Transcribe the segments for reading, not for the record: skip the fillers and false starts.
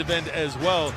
end as well.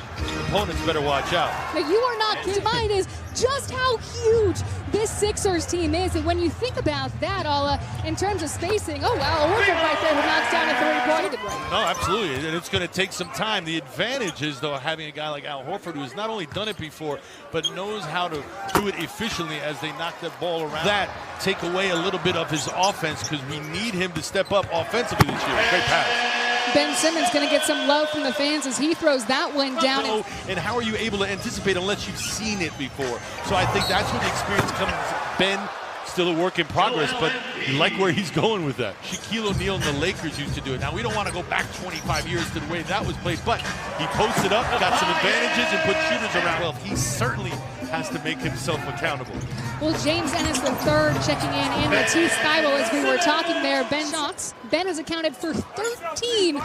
Opponents better watch out. Now you are not kidding. Mine is just how huge this Sixers team is, and when you think about that, Alla, in terms of spacing, oh wow, Horford right there who knocks down a three-pointer. No, absolutely, and it's going to take some time. The advantage is, though, having a guy like Al Horford who has not only done it before, but knows how to do it efficiently as they knock that ball around. That take away a little bit of his offense because we need him to step up offensively this year. Great pass. Ben Simmons going to get some love from the fans as he throws that one down. And how are you able to anticipate unless you've seen it before? So I think that's where the experience comes. Ben, still a work in progress, but you like where he's going with that. Shaquille O'Neal and the Lakers used to do it. Now, we don't want to go back 25 years to the way that was played, but he posted up, got some advantages, and put shooters around. Well, he certainly has to make himself accountable. Well, James Ennis III checking in, and Matisse Thybulle, as we were talking there. Ben shots. Ben has accounted for 13.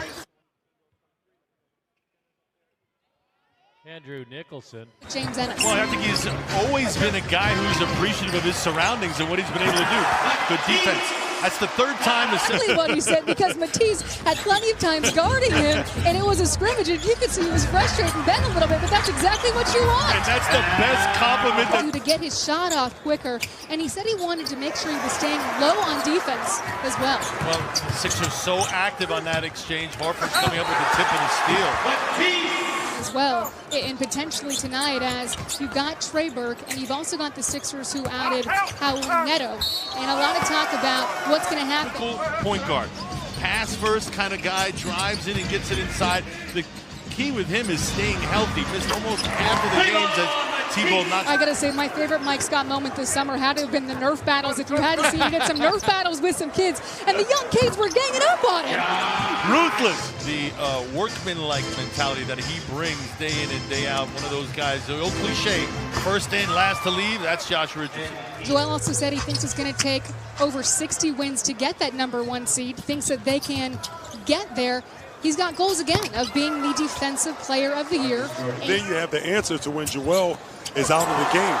Andrew Nicholson. James Ennis. Well, I think he's always been a guy who's appreciative of his surroundings and what he's been able to do. Good defense. That's the third time. Exactly what he said, because Matisse had plenty of times guarding him, and it was a scrimmage, and you could see he was frustrating Ben a little bit, but that's exactly what you want. And that's the best compliment. To get his shot off quicker, and he said he wanted to make sure he was staying low on defense as well. Well, the Sixers so active on that exchange. Horford's coming up with the tip and the steal. As well, and potentially tonight, as you've got Trey Burke, and you've also got the Sixers who added Raul Neto, and a lot of talk about what's going to happen. Point guard, pass first kind of guy, drives in and gets it inside. The key with him is staying healthy. Missed almost half of the games as T-Ball knocks. I gotta say, my favorite Mike Scott moment this summer had to have been the Nerf battles. If you hadn't seen, you did some Nerf battles with some kids, and the young kids were ganging up on him. Ruthless. The workman-like mentality that he brings day in and day out. One of those guys, the old cliche, first in, last to leave. That's Josh Richardson. Joel also said he thinks it's going to take over 60 wins to get that #1 seed. Thinks that they can get there. He's got goals again of being the defensive player of the year. Then you have the answer to when Joel is out of the game.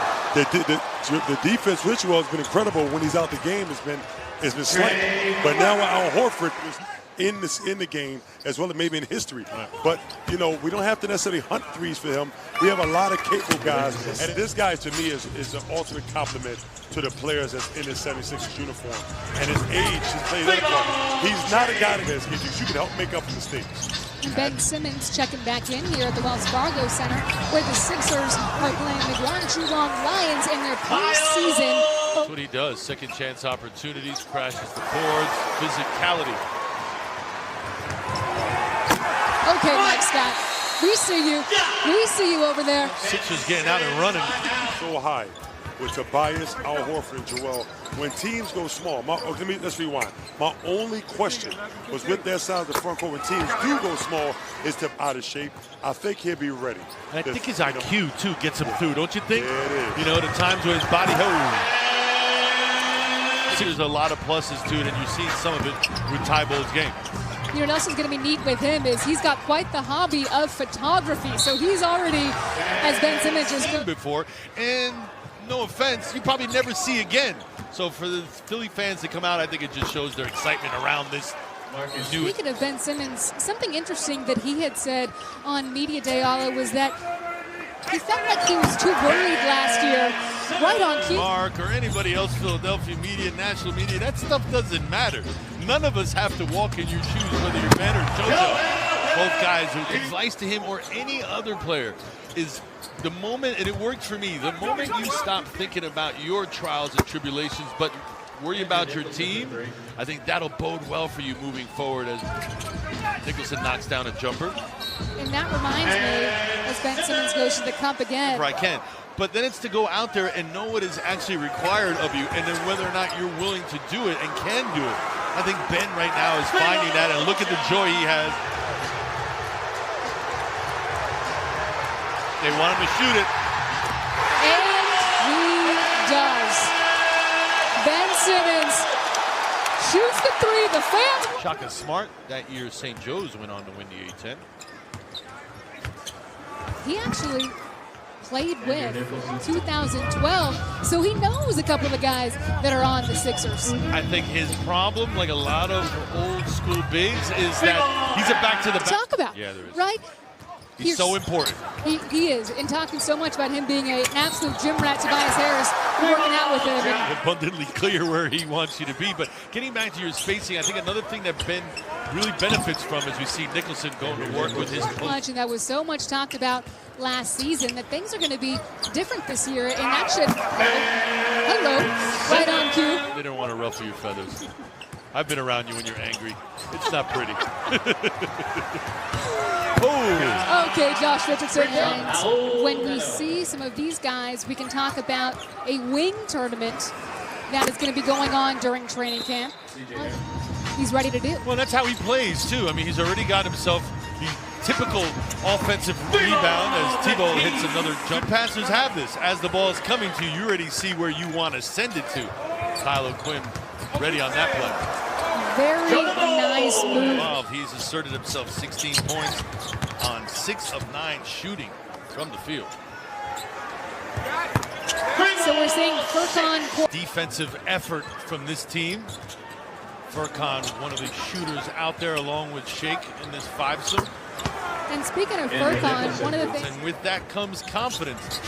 The defense with Joel has been incredible when he's out the game. It's been slight. But now Al Horford is in the game as well as maybe in history. But you know, we don't have to necessarily hunt threes for him. We have a lot of capable guys, and this guy to me is the ultimate compliment to the players that's in his 76ers uniform. And his age, he's played other clubs. He's not a guy that has issues. You can help make up for mistakes. Ben Simmons checking back in here at the Wells Fargo Center, where the Sixers are playing the Guangzhou LongLions in their preseason. That's what he does. Second chance opportunities, crashes the boards, physicality. Okay, Mike Scott, we see you. We see you over there. Sixers getting out and running. So high with Tobias, Al Horford, and Joel. When teams go small, let's rewind. My only question was with that side of the front court. When teams do go small, is to out of shape. I think he'll be ready. And I think his IQ, too, gets him through, don't you think? Yeah, it is. You know, the times where his body, there's a lot of pluses to it, and you've seen some of it with Tyball's game. You know what else is going to be neat with him is he's got quite the hobby of photography. So he's already, as Ben Simmons just before, and no offense, you probably never see again. So for the Philly fans to come out, I think it just shows their excitement around this. Speaking of Ben Simmons, something interesting that he had said on Media Day, Alla, was that he felt like he was too worried last year. Right on cue. Mark or anybody else, Philadelphia media, national media, that stuff doesn't matter. None of us have to walk in your shoes, whether you're Ben or JoJo. Both guys, who advice to him or any other player is the moment, and it worked for me, the moment you stop thinking about your trials and tribulations, but worry about your team, I think that'll bode well for you moving forward as Nicholson knocks down a jumper. And that reminds me, as Ben Simmons goes to the cup again. I can. But then it's to go out there and know what is actually required of you, and then whether or not you're willing to do it and can do it. I think Ben right now is finding that, and look at the joy he has. They want him to shoot it. And he does. Ben Simmons shoots the three. The fans. Shaka Smart, that year St. Joe's went on to win the A-10. He actually played with 2012, so he knows a couple of the guys that are on the Sixers. I think his problem, like a lot of old school bigs, is that he's a back to the back. Talk about, yeah, there is. Right? He's so important. He is. And talking so much about him being an absolute gym rat, Tobias Harris, working out with him. Abundantly clear where he wants you to be. But getting back to your spacing, I think another thing that Ben really benefits from is we see Nicholson going to work with his much, and that was so much talked about last season that things are going to be different this year, and that should right on cue. They don't want to ruffle your feathers. I've been around you when you're angry. It's not pretty. Oh. Okay, Josh Richardson. And when we see some of these guys, we can talk about a wing tournament that is going to be going on during training camp. He's ready to do. Well, that's how he plays, too. I mean, he's already got himself the typical offensive rebound as Tebow hits another jump. Passers have this. As the ball is coming to you, you already see where you want to send it to. Tyler Quinn ready on that play. Very nice move. He's asserted himself 16 points on 6 of 9 shooting from the field. So we're seeing Furkan. Defensive effort from this team. Furkan, one of the shooters out there along with Shake in this fivesome. And speaking of Furkan, one of the things. And with that comes confidence.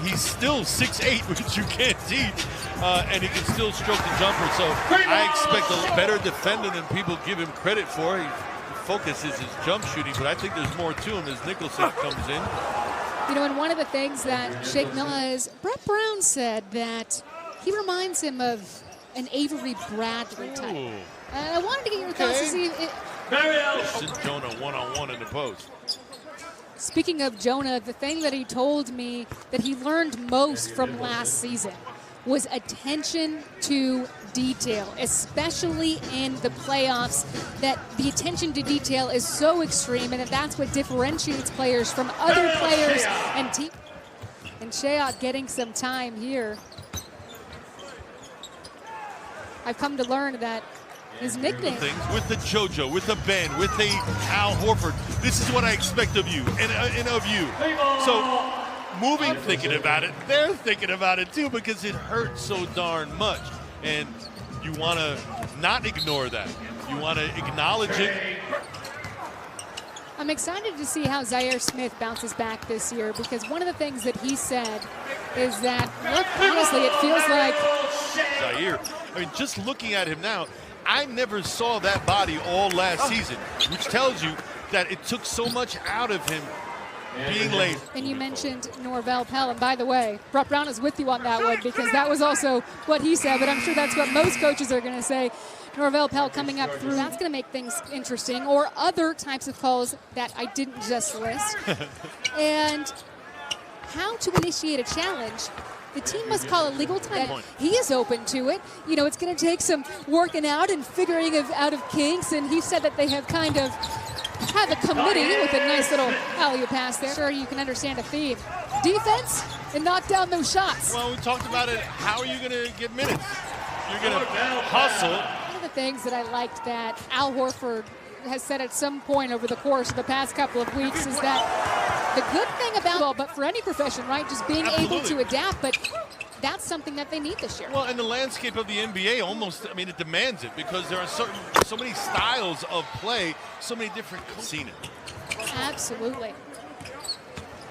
He's still 6'8", which you can't teach, and he can still stroke the jumper. So I expect a better defender than people give him credit for. He focuses his jump shooting, but I think there's more to him as Nicholson comes in. You know, and one of the things that Shake Mills, Brett Brown said that he reminds him of an Avery Bradley type. I wanted to get your thoughts to see if Jonah one-on-one in the post. Speaking of Jonah, the thing that he told me that he learned most from last season was attention to detail, especially in the playoffs, that the attention to detail is so extreme and that's what differentiates players from other players and team. And Shayok getting some time here. I've come to learn that his nickname. With the JoJo, with the Ben, with the Al Horford, this is what I expect of you and of you. So moving, thinking about it, they're thinking about it too because it hurts so darn much. And you want to not ignore that. You want to acknowledge it. I'm excited to see how Zaire Smith bounces back this year because one of the things that he said is that, look, honestly, it feels like Zaire. I mean, just looking at him now, I never saw that body all last season, which tells you that it took so much out of him being late. And you mentioned Norvell Pell, and by the way, Brett Brown is with you on that one because that was also what he said, but I'm sure that's what most coaches are going to say. Norvell Pell coming up through, that's going to make things interesting, or other types of calls that I didn't just list. And how to initiate a challenge. The team must call a legal time. He is open to it. You know, it's going to take some working out and figuring out of kinks, and he said that they have kind of have a committee with a nice little alley pass there. Sure, you can understand a theme. Defense and knock down those shots. Well, we talked about it. How are you going to get minutes? You're going to hustle. One of the things that I liked that Al Horford has said at some point over the course of the past couple of weeks is that the good thing about, but for any profession, right, just being able to adapt, but that's something that they need this year. Well, and the landscape of the NBA almost, I mean, it demands it because there are so many styles of play, so many different seen it. Absolutely.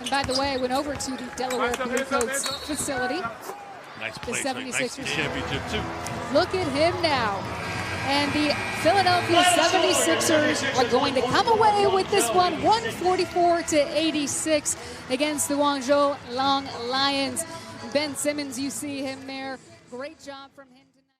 And by the way, I went over to the Delaware Blue Coats facility. Nice play, the 76ers. nice championship too. Look at him now. And the Philadelphia 76ers are going to come away with this one, 144-86 against the Guangzhou LongLions. Ben Simmons, you see him there. Great job from him today.